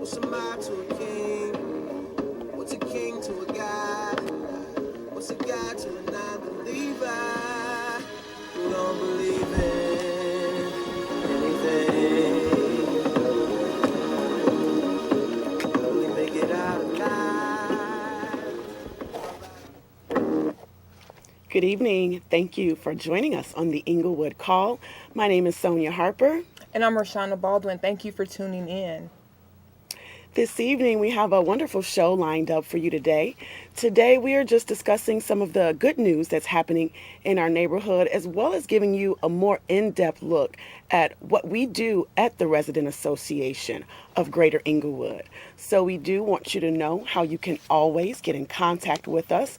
What's a man to a king? What's a king to a God? What's a God to a non-believer who don't believe in anything? Will he make it out alive? Good evening. Thank you for joining us on the Englewood Call. My name is Sonia Harper. And I'm Roshana Baldwin. Thank you for tuning in. This evening, we have a wonderful show lined up for you today. Today, we are just discussing some of the good news that's happening in our neighborhood, as well as giving you a more in-depth look at what we do at the Resident Association of Greater Englewood. So we do want you to know how you can always get in contact with us.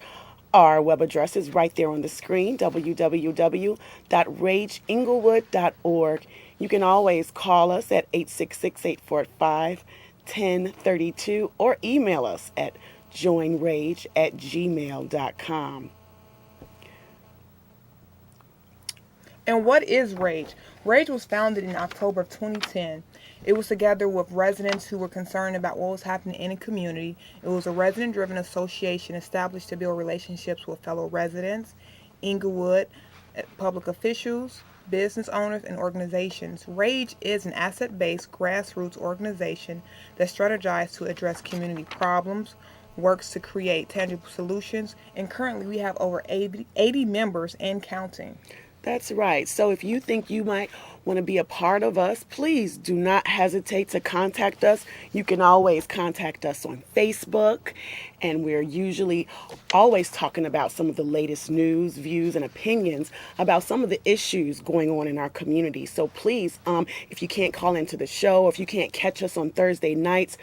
Our web address is right there on the screen, www.rageenglewood.org. You can always call us at 866-845-1032 or email us at joinrage@gmail.com. And what is RAGE? RAGE was founded in October of 2010. It was together with residents who were concerned about what was happening in the community. It was a resident-driven association established to build relationships with fellow residents, Englewood, public officials, business owners, and organizations. RAGE is an asset-based grassroots organization that strategizes to address community problems, works to create tangible solutions, and currently we have over 80 members and counting. That's right. So if you think you might want to be a part of us, please do not hesitate to contact us. You can always contact us on Facebook, and we're usually always talking about some of the latest news, views, and opinions about some of the issues going on in our community. So please, if you can't call into the show, if you can't catch us on Thursday nights,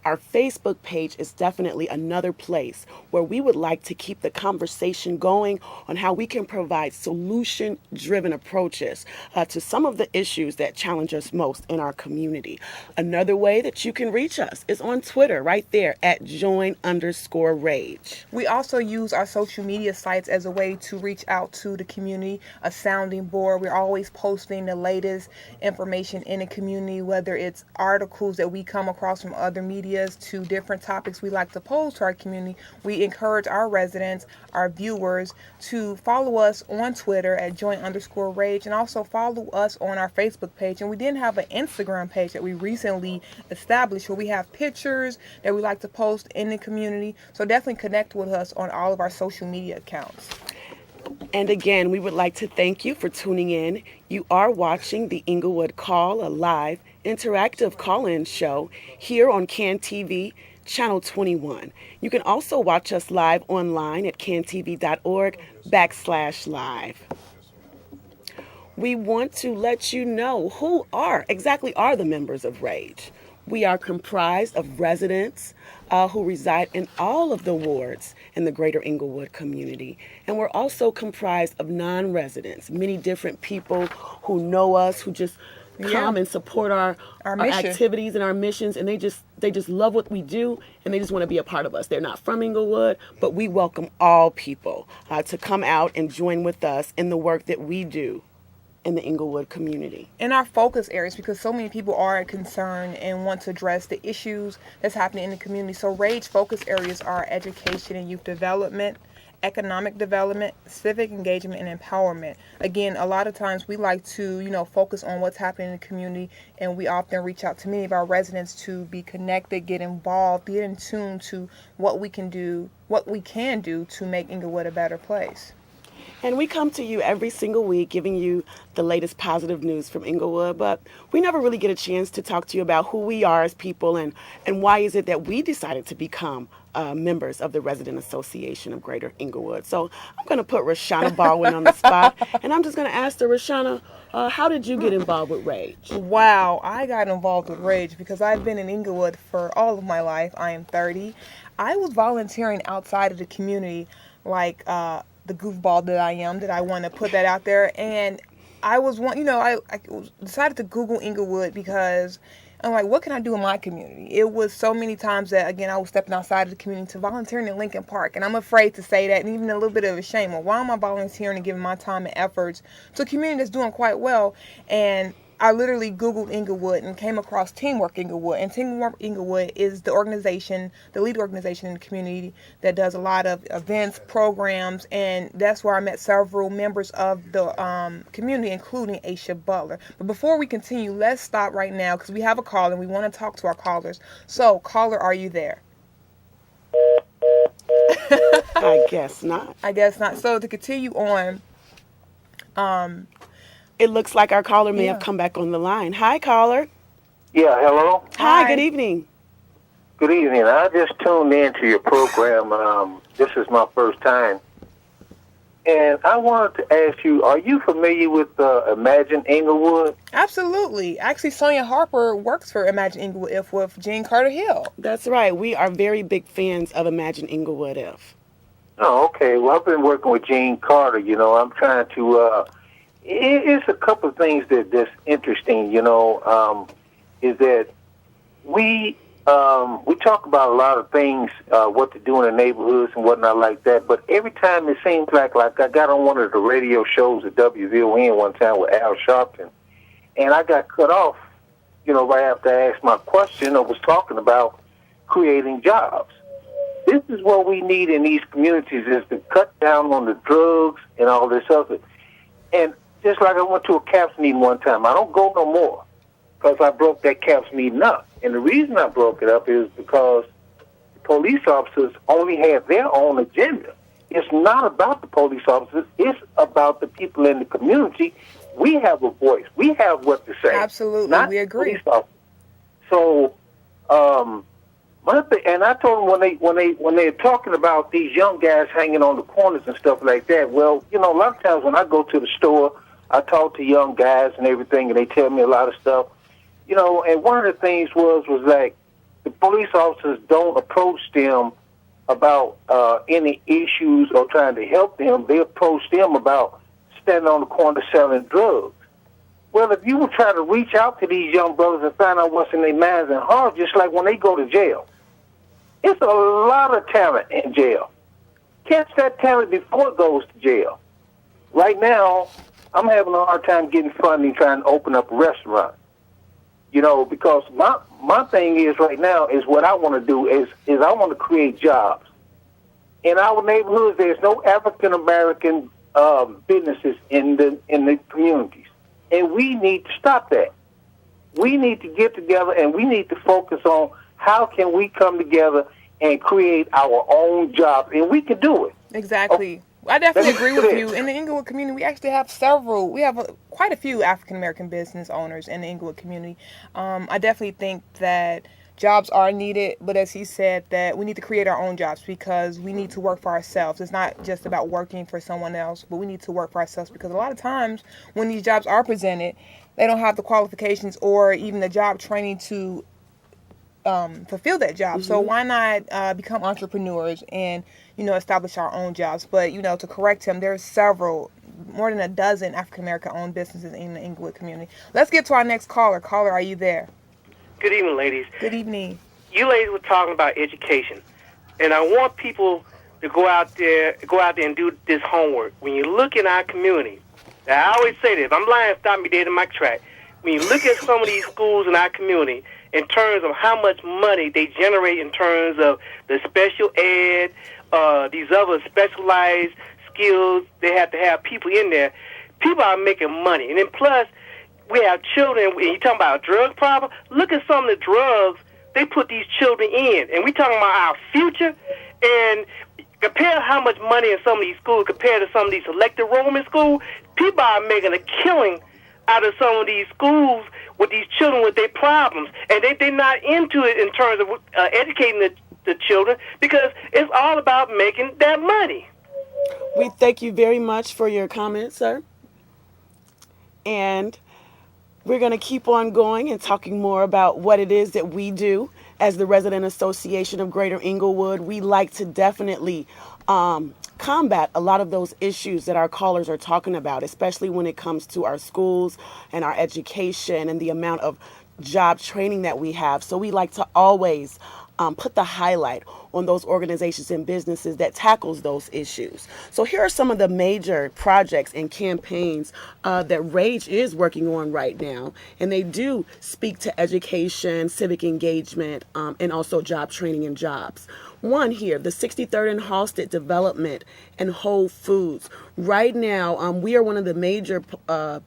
our Facebook page is definitely another place where we would like to keep the conversation going on how we can provide solution-driven approaches to some of the issues that challenge us most in our community. Another way that you can reach us is on Twitter, right there at join_rage. We also use our social media sites as a way to reach out to the community, a sounding board. We're always posting the latest information in the community, whether it's articles that we come across from other media to different topics we like to pose to our community. We encourage our residents, our viewers, to follow us on Twitter at join_rage and also follow us on our Facebook page. And we did have an Instagram page that we recently established where we have pictures that we like to post in the community. So definitely connect with us on all of our social media accounts. And again, we would like to thank you for tuning in. You are watching the Englewood Call, a live, interactive call-in show here on CANTV, Channel 21. You can also watch us live online at cantv.org/live. We want to let you know who exactly are the members of RAGE. We are comprised of residents who reside in all of the wards in the Greater Englewood community. And we're also comprised of non-residents, many different people who know us, who just come and support our activities and our missions, and they just love what we do, and they just want to be a part of us. They're not from Englewood, but we welcome all people to come out and join with us in the work that we do in the Englewood community. In our focus areas, because so many people are concerned and want to address the issues that's happening in the community. So RAGE focus areas are education and youth development, economic development, civic engagement, and empowerment. Again, a lot of times we like to, focus on what's happening in the community, and we often reach out to many of our residents to be connected, get involved, get in tune to what we can do to make Englewood a better place. And we come to you every single week giving you the latest positive news from Englewood, but we never really get a chance to talk to you about who we are as people and why is it that we decided to become members of the Resident Association of Greater Englewood. So I'm going to put Roshana Baldwin on the spot, and I'm just going to ask her, Roshana, how did you get involved with RAGE? Wow, I got involved with RAGE because I've been in Englewood for all of my life. I am 30. I was volunteering outside of the community like the goofball that I am, that I want to put that out there. And I was I decided to Google Englewood because I'm like, what can I do in my community? It was so many times that, again, I was stepping outside of the community to volunteering in Lincoln Park. And I'm afraid to say that, and even a little bit of a shame. Well, why am I volunteering and giving my time and efforts to a community that's doing quite well? And I literally Googled Englewood and came across Teamwork Englewood. And Teamwork Englewood is the organization, the lead organization in the community that does a lot of events, programs, and that's where I met several members of the community, including Aisha Butler. But before we continue, let's stop right now because we have a call and we want to talk to our callers. So, caller, are you there? I guess not. I guess not. So to continue on, It looks like our caller may have come back on the line. Hi, caller. Yeah, hello. Hi, Hi. good evening. Good evening. I just tuned in to your program. This is my first time. And I wanted to ask you, are you familiar with Imagine Englewood? absolutely. Actually, Sonia Harper works for Imagine Englewood If with Jean Carter Hill. That's right. We are very big fans of Imagine Englewood If. Oh, okay. Well, I've been working with Jean Carter. I'm trying to... it's a couple of things that's interesting, is that we talk about a lot of things, what to do in the neighborhoods and whatnot like that, but every time it seems like I got on one of the radio shows at WVON one time with Al Sharpton, and I got cut off, right after I asked my question. I was talking about creating jobs. This is what we need in these communities, is to cut down on the drugs and all this other. And just like I went to a CAPS meeting one time, I don't go no more because I broke that CAPS meeting up. And the reason I broke it up is because the police officers only have their own agenda. It's not about the police officers. It's about the people in the community. We have a voice. We have what to say. Absolutely, not we agree. Police officers. So, and I told them when they're talking about these young guys hanging on the corners and stuff like that. Well, a lot of times when I go to the store, I talk to young guys and everything, and they tell me a lot of stuff. And one of the things was like the police officers don't approach them about any issues or trying to help them. They approach them about standing on the corner selling drugs. Well, if you would try to reach out to these young brothers and find out what's in their minds and hearts, just like when they go to jail, it's a lot of talent in jail. Catch that talent before it goes to jail. Right now, I'm having a hard time getting funding trying to open up a restaurant. Because my thing is right now is what I want to do is I want to create jobs. In our neighborhoods, there's no African American businesses in the communities, and we need to stop that. We need to get together and we need to focus on how can we come together and create our own jobs, and we can do it. Exactly. I definitely agree with you. In the Englewood community, we actually have quite a few African American business owners in the Englewood community. I definitely think that jobs are needed, but as he said, that we need to create our own jobs because we need to work for ourselves. It's not just about working for someone else, but we need to work for ourselves because a lot of times when these jobs are presented, they don't have the qualifications or even the job training to fulfill that job. Mm-hmm. So why not become entrepreneurs and establish our own jobs? But to correct him, there's more than a dozen African American owned businesses in the Englewood community. Let's get to our next caller. Caller, are you there? Good evening, ladies. Good evening. You ladies were talking about education, and I want people to go out there and do this homework. When you look in our community, I always say this, if I'm lying, stop me dead in my track. When you look at some of these schools in our community, in terms of how much money they generate in terms of the special ed, these other specialized skills, they have to have people in there. People are making money. And then plus, we have children, and you're talking about a drug problem. Look at some of the drugs they put these children in. And we're talking about our future. And compare how much money in some of these schools compared to some of these selective enrollment schools. People are making a killing out of some of these schools with these children with their problems. And they're not into it in terms of educating the children because it's all about making that money. We thank you very much for your comments, sir. And we're going to keep on going and talking more about what it is that we do as the Resident Association of Greater Englewood. We like to definitely combat a lot of those issues that our callers are talking about, especially when it comes to our schools and our education and the amount of job training that we have. So we like to always put the highlight on those organizations and businesses that tackles those issues. So here are some of the major projects and campaigns that Rage is working on right now, and they do speak to education, civic engagement, and also job training and jobs. One here, the 63rd and Halsted Development and Whole Foods. Right now, we are one of the major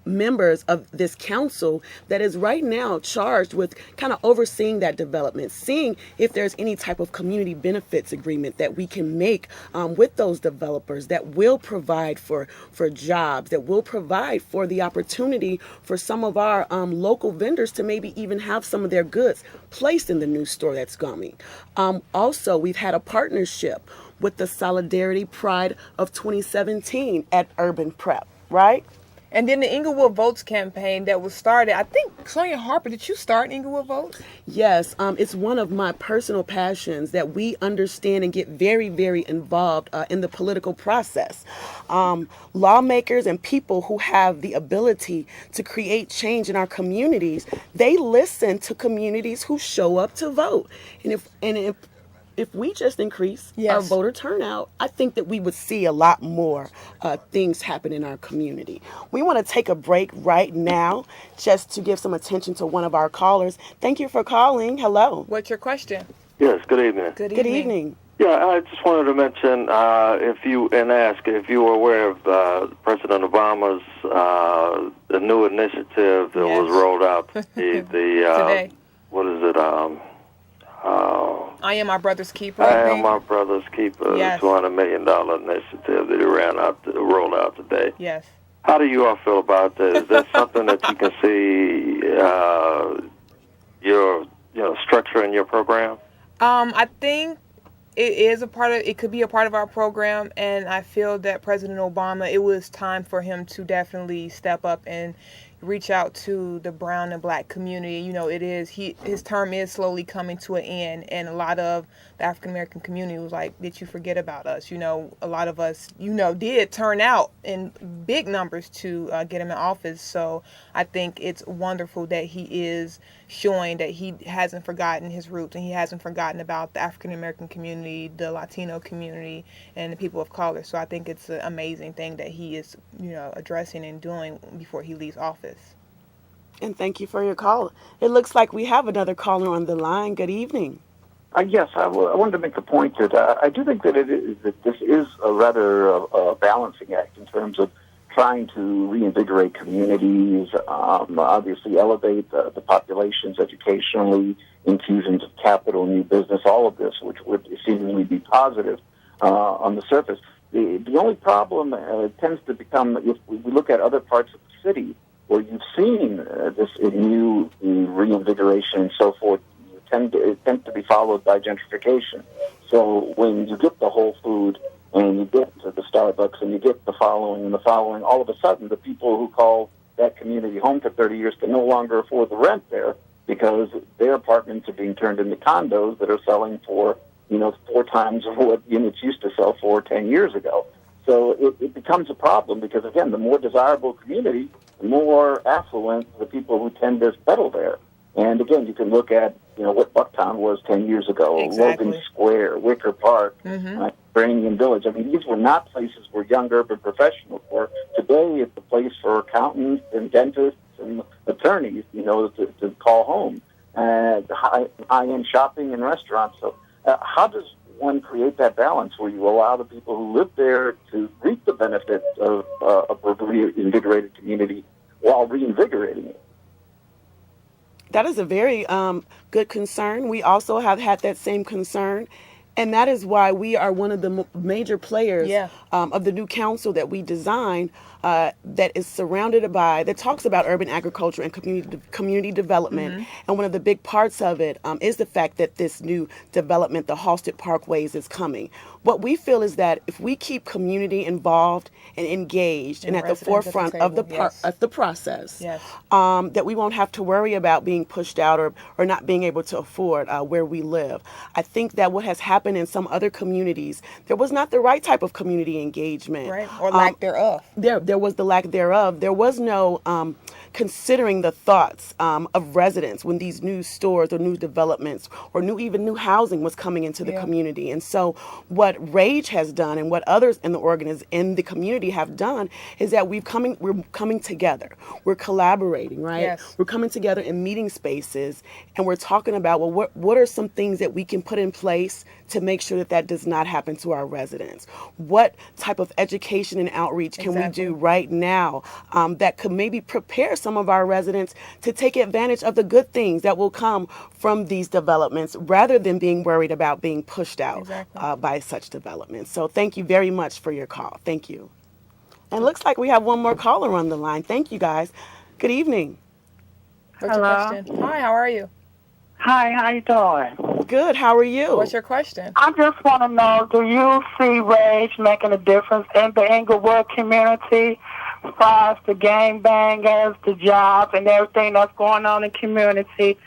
members of this council that is right now charged with kind of overseeing that development, seeing if there's any type of community benefits agreement that we can make with those developers that will provide for jobs, that will provide for the opportunity for some of our local vendors to maybe even have some of their goods placed in the new store that's coming. Also, we've had a partnership with the Solidarity Pride of 2017 at Urban Prep, right? And then the Englewood Votes campaign that was started, I think, Sonia Harper, did you start Englewood Votes? Yes, it's one of my personal passions that we understand and get very, very involved in the political process. Lawmakers and people who have the ability to create change in our communities, they listen to communities who show up to vote. And if we just increase our voter turnout, I think that we would see a lot more things happen in our community. We want to take a break right now just to give some attention to one of our callers. Thank you for calling. Hello. What's your question? Yes, good evening. Good Good evening. Yeah, I just wanted to mention ask if you were aware of President Obama's the new initiative that was rolled out. Today. What is it? I Am Our Brother's Keeper. I Am Our Brother's Keeper. Yes. $200 million initiative that he rolled out today. Yes. How do you all feel about that? Is that something that you can see your structure in your program? I think it could be a part of our program, and I feel that President Obama, it was time for him to definitely step up and reach out to the brown and black community. His term is slowly coming to an end, and a lot of the African American community was like, did you forget about us? A lot of us, did turn out in big numbers to get him in office. So I think it's wonderful that he is showing that he hasn't forgotten his roots, and he hasn't forgotten about the African American community, the Latino community, and the people of color. So I think it's an amazing thing that he is, addressing and doing before he leaves office. And thank you for your call. It looks like we have another caller on the line. Good evening. Yes, I wanted to make the point that I do think that this is a rather balancing act in terms of trying to reinvigorate communities, obviously elevate the populations educationally, infusions of capital, new business, all of this, which would seemingly be positive on the surface. The only problem tends to become, if we look at other parts of the city where you've seen this new reinvigoration and so forth, it tends to be followed by gentrification. So when you get the Whole Food and you get to the Starbucks and you get the following, all of a sudden the people who call that community home for 30 years can no longer afford the rent there because their apartments are being turned into condos that are selling for, 4 times what units used to sell for 10 years ago. So it becomes a problem because, again, the more desirable community, the more affluent the people who tend to settle there. And, again, you can look at, what Bucktown was 10 years ago, Exactly. Logan Square, Wicker Park, Iranian Village. I mean, these were not places where young urban professionals were. Today, it's a place for accountants and dentists and attorneys, to call home. High-end shopping and restaurants. So how does one create that balance where you allow the people who live there to reap the benefits of a reinvigorated community while reinvigorating it? That is a very good concern. We also have had that same concern. And that is why we are one of the major players of the new council that we designed that is surrounded by, that talks about urban agriculture and community development. And one of the big parts of it is the fact that this new development, the Halsted Parkways, is coming. What we feel is that if we keep community involved and engaged and at the forefront of the process, that we won't have to worry about being pushed out or not being able to afford where we live. I think that what has happened in some other communities, there was not the right type of community engagement. Right, or lack thereof. There was the lack thereof. There was no considering the thoughts of residents when these new stores or new developments or even new housing was coming into the community. And so what Rage has done and what others in the community have done is that we're coming together. We're collaborating, right? Yes. We're coming together in meeting spaces, and we're talking about, well, what are some things that we can put in place to make sure that does not happen to our residents? What type of education and outreach can we do right now that could maybe prepare some of our residents to take advantage of the good things that will come from these developments rather than being worried about being pushed out by such developments? So thank you very much for your call. Thank you. And it looks like we have one more caller on the line. Thank you, guys. Good evening. What's your question? Hi, how are you? Hi, how you doing? Good. How are you? What's your question? I just want to know, do you see Rage making a difference in the Englewood community as far as the gangbangers, the jobs, and everything that's going on in the community?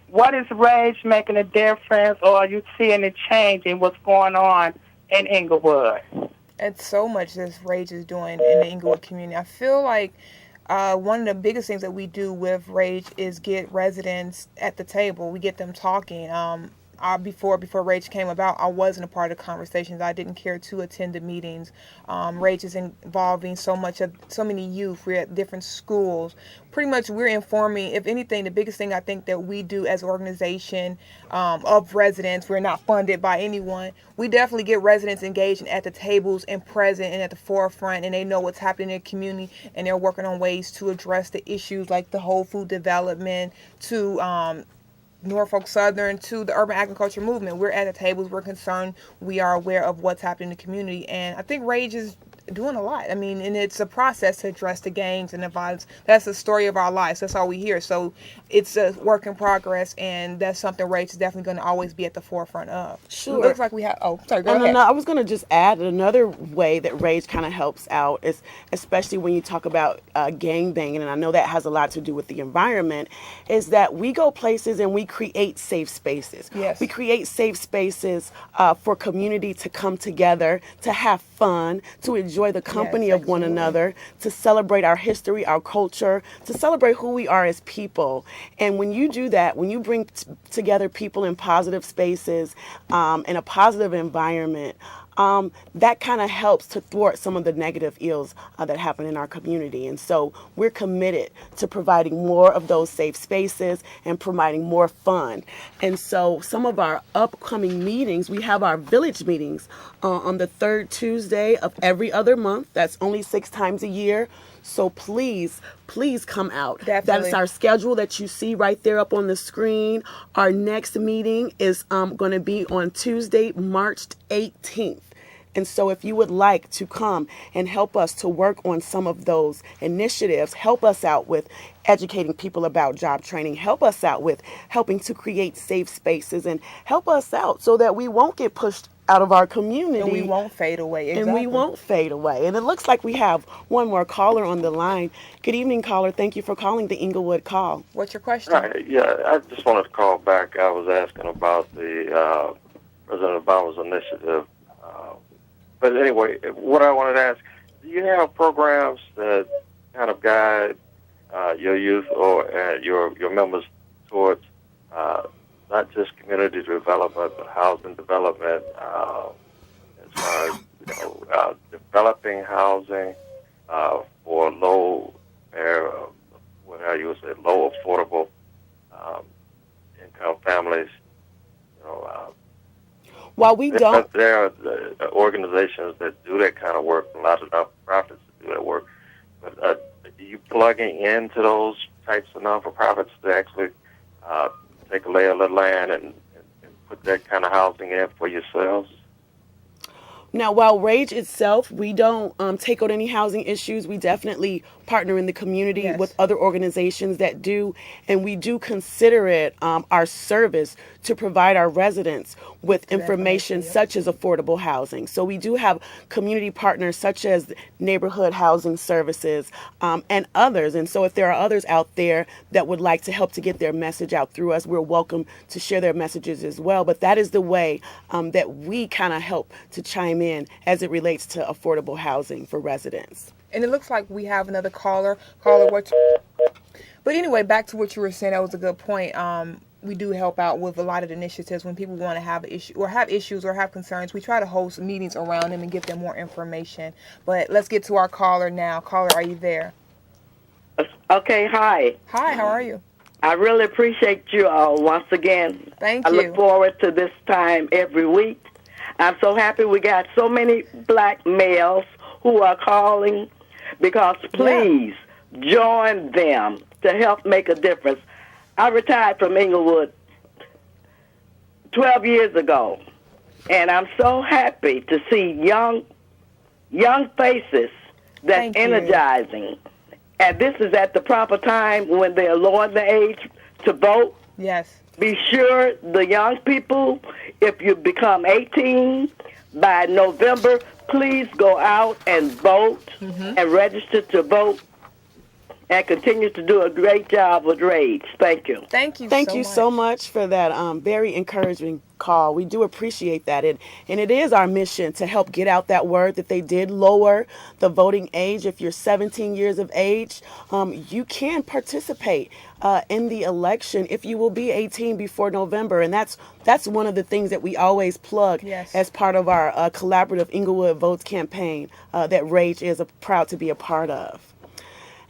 What is Rage making a difference, or are you seeing a change in what's going on in Englewood? It's so much that Rage is doing in the Englewood community. I feel like one of the biggest things that we do with Rage is get residents at the table. We get them talking. Before Rage came about, I wasn't a part of the conversations. I didn't care to attend the meetings. Rage is involving so many youth. We're at different schools. Pretty much we're informing, if anything, the biggest thing I think that we do as an organization of residents, we're not funded by anyone. We definitely get residents engaged and at the tables and present and at the forefront, and they know what's happening in the community, and they're working on ways to address the issues like the whole food development to Norfolk Southern to the urban agriculture movement. We're at the tables, we're concerned, we are aware of what's happening in the community, and I think Rage is doing a lot. I mean, and it's a process to address the gangs and the violence. That's the story of our lives. That's all we hear. So it's a work in progress, and that's something Rage is definitely going to always be at the forefront of. Sure. It looks like we have, go ahead. No, I was going to just add another way that Rage kind of helps out is, especially when you talk about gang banging, and I know that has a lot to do with the environment, is that we go places and we create safe spaces. Yes. We create safe spaces for community to come together, to have fun, to enjoy the company of one another, to celebrate our history, our culture, to celebrate who we are as people. And when you do that, when you bring together people in positive spaces, in a positive environment, that kind of helps to thwart some of the negative ills that happen in our community. And so we're committed to providing more of those safe spaces and providing more fun. And so some of our upcoming meetings, we have our village meetings on the third Tuesday of every other month. That's only 6 times a year. So please come out. Definitely. That is our schedule that you see right there up on the screen. Our next meeting is going to be on Tuesday, March 18th. And so if you would like to come and help us to work on some of those initiatives, help us out with educating people about job training, help us out with helping to create safe spaces, and help us out so that we won't get pushed out of our community. And we won't fade away. Exactly. And we won't fade away. And it looks like we have one more caller on the line. Good evening, caller. Thank you for calling the Englewood Call. What's your question? Right, yeah, I just wanted to call back. I was asking about the President Obama's initiative. But anyway, what I wanted to ask, do you have programs that kind of guide your youth or your members towards not just community development, but housing development, as far as developing housing for low affordable income families? While we don't, there are organizations that do that kind of work. A lot of nonprofits that do that work. But are you plugging into those types of nonprofits to actually take a lay of the land and put that kind of housing in for yourselves? Now, while Rage itself, we don't take on any housing issues. We definitely partner in the community with other organizations that do, and we do consider it our service to provide our residents with information such as affordable housing. So we do have community partners such as neighborhood housing services and others. And so if there are others out there that would like to help to get their message out through us, we're welcome to share their messages as well. But that is the way that we kind of help to chime in as it relates to affordable housing for residents. And it looks like we have another caller. But anyway, back to what you were saying, that was a good point. We do help out with a lot of the initiatives when people want to have an issue or have issues or have concerns. We try to host meetings around them and give them more information. But let's get to our caller now. Caller, are you there? Okay, hi. Hi, how are you? I really appreciate you all once again. Thank I you. look forward to this time every week. I'm so happy we got so many black males who are calling because please join them to help make a difference. I retired from Englewood 12 years ago, and I'm so happy to see young faces that's energizing. And this is at the proper time when they're lowering the age to vote. Yes. Be sure the young people, if you become 18 by November, please go out and vote and register to vote and continue to do a great job with RAGE. Thank you. Thank you Thank you so much for that very encouraging call. We do appreciate that. And it is our mission to help get out that word that they did lower the voting age. If you're 17 years of age, you can participate in the election if you will be 18 before November. And that's one of the things that we always plug as part of our collaborative Englewood Votes campaign that RAGE is proud to be a part of.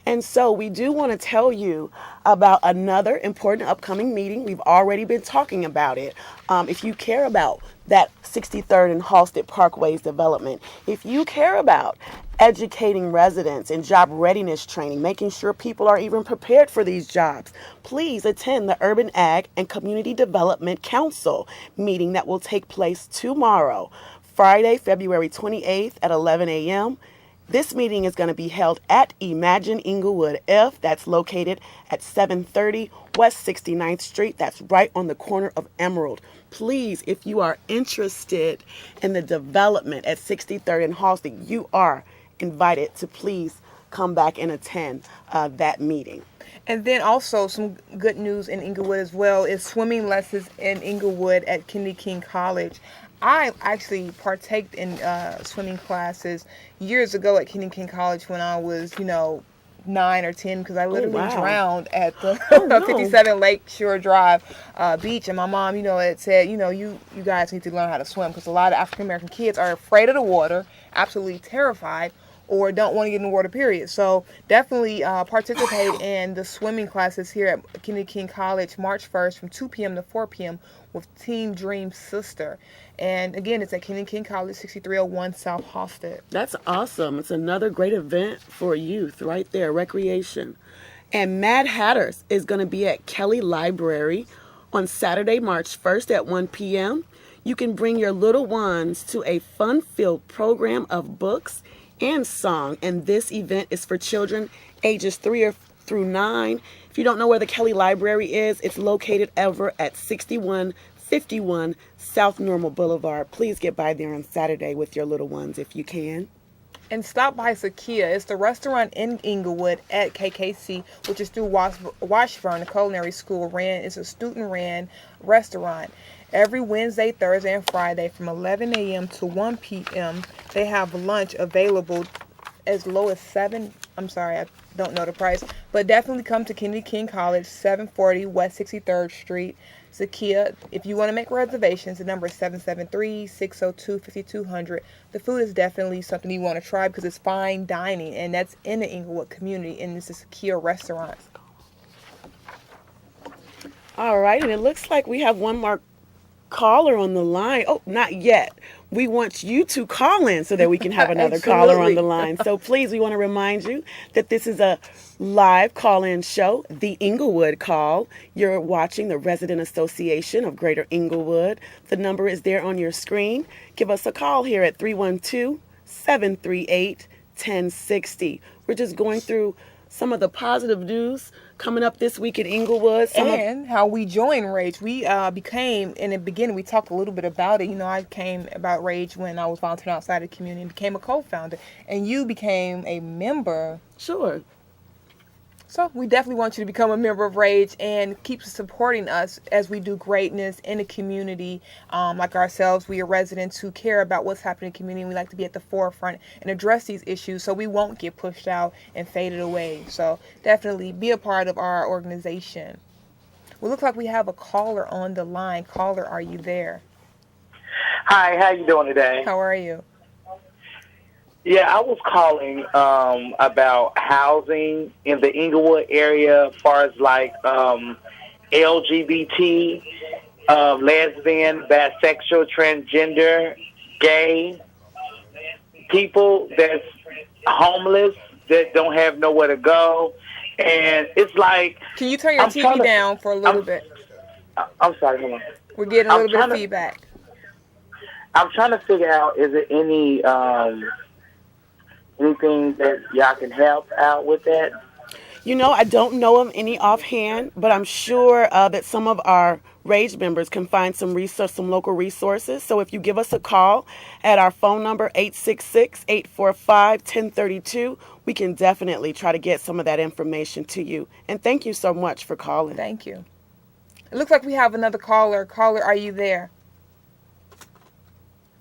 And so we do want to tell you about another important upcoming meeting. We've already been talking about it. If you care about that 63rd and Halsted Parkways development, if you care about educating residents and job readiness training, making sure people are even prepared for these jobs, please attend the Urban Ag and Community Development Council meeting that will take place tomorrow, Friday, February 28th at 11 a.m. This meeting is going to be held at Imagine Englewood F. That's located at 730 West 69th Street. That's right on the corner of Emerald. Please, if you are interested in the development at 63rd and Halsted, you are invited to please come back and attend that meeting. And then also some good news in Englewood as well is swimming lessons in Englewood at Kennedy King College. I actually partaked in swimming classes years ago at Kennedy King College when I was, 9 or 10, because I literally drowned at the 57 Lakeshore Drive beach. And my mom, had said, you guys need to learn how to swim, because a lot of African American kids are afraid of the water, absolutely terrified, or don't want to get in the water, period. So definitely participate in the swimming classes here at Kennedy King College March 1st from 2 p.m. to 4 p.m. with Team Dream Sister. And again, it's at Kennedy King College, 6301 South Halsted. That's awesome. It's another great event for youth right there, recreation. And Mad Hatters is going to be at Kelly Library on Saturday, March 1st at 1 p.m. You can bring your little ones to a fun-filled program of books and song, and this event is for children ages 3 through 9. If you don't know where the Kelly Library is, it's located over at 6151 South Normal Boulevard. Please get by there on Saturday with your little ones if you can. And stop by Sakia. It's the restaurant in Englewood at KKC, which is through Washburn, the culinary school. It's a student-ran restaurant. Every Wednesday, Thursday, and Friday from 11 a.m. to 1 p.m. They have lunch available as low as $7. I'm sorry, I don't know the price. But definitely come to Kennedy King College, 740 West 63rd Street, Zakia. If you want to make reservations, the number is 773-602-5200. The food is definitely something you want to try because it's fine dining, and that's in the Englewood community, and it's a Zakia restaurant. All right, and it looks like we have one more caller on the line. Oh, not yet. We want you to call in so that we can have another caller on the line. So please, we want to remind you that this is a live call-in show, the Englewood Call. You're watching the Resident Association of Greater Englewood. The number is there on your screen. Give us a call here at 312-738-1060. We're just going through some of the positive news coming up this week in Englewood. How we joined RAGE. We became, in the beginning, we talked a little bit about it. I came about RAGE when I was volunteering outside the community and became a co-founder. And you became a member. Sure. So we definitely want you to become a member of Rage and keep supporting us as we do greatness in the community. Like ourselves, we are residents who care about what's happening in the community. And we like to be at the forefront and address these issues so we won't get pushed out and faded away. So definitely be a part of our organization. Well, looks like we have a caller on the line. Caller, are you there? Hi, how you doing today? How are you? Yeah, I was calling about housing in the Englewood area as far as like LGBT, lesbian, bisexual, transgender, gay people that's homeless, that don't have nowhere to go. And it's like... Can you turn your TV down for a little bit? I'm sorry, hold on. We're getting a little bit of feedback. I'm trying to figure out, is there any... anything that y'all can help out with that? You know, I don't know of any offhand, but I'm sure that some of our Rage members can find some local resources. So if you give us a call at our phone number, 866-845-1032, we can definitely try to get some of that information to you. And thank you so much for calling. Thank you. It looks like we have another caller. Caller, are you there?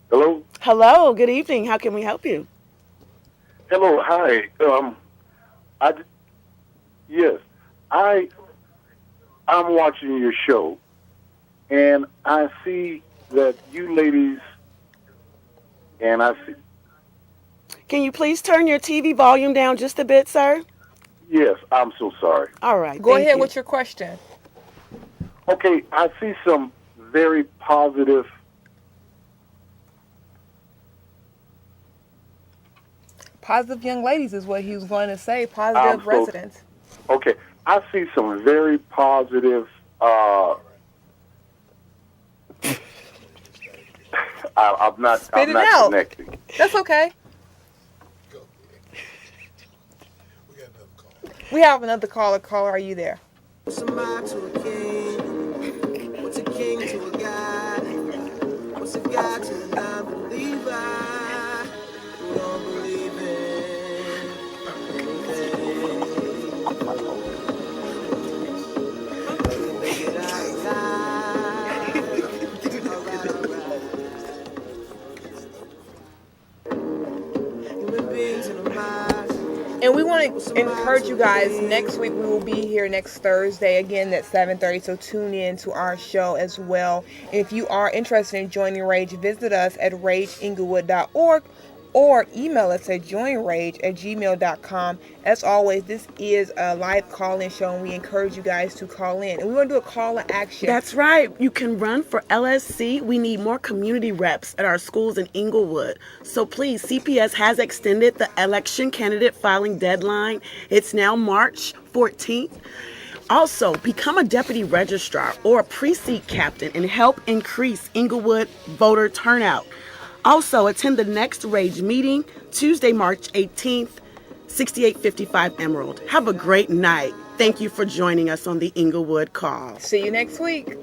Hello? Hello, good evening. How can we help you? Hello, hi. I'm watching your show, and I see that you ladies, and I see... Can you please turn your TV volume down just a bit, sir? Yes, I'm so sorry. All right. Go ahead with your question. Okay, I see some very positive... Positive young ladies is what he was going to say. Positive residents. Okay, I see some very positive. I'm not. Spit it out. Connecting. That's okay. We have another caller. Caller, are you there? What's a man to a king? What's a king to a god? What's a god to a non-believer? Who don't believe in And we want to encourage you guys, next week we will be here next Thursday, again at 7:30, so tune in to our show as well. And if you are interested in joining Rage, visit us at rageenglewood.org or email us at joinrage@gmail.com. As always, this is a live call-in show, and we encourage you guys to call in. And we want to do a call to action. That's right. You can run for LSC. We need more community reps at our schools in Englewood. So please, CPS has extended the election candidate filing deadline. It's now March 14th. Also, become a deputy registrar or a precinct captain and help increase Englewood voter turnout. Also, attend the next Rage meeting, Tuesday, March 18th, 6855 Emerald. Have a great night. Thank you for joining us on the Englewood Call. See you next week.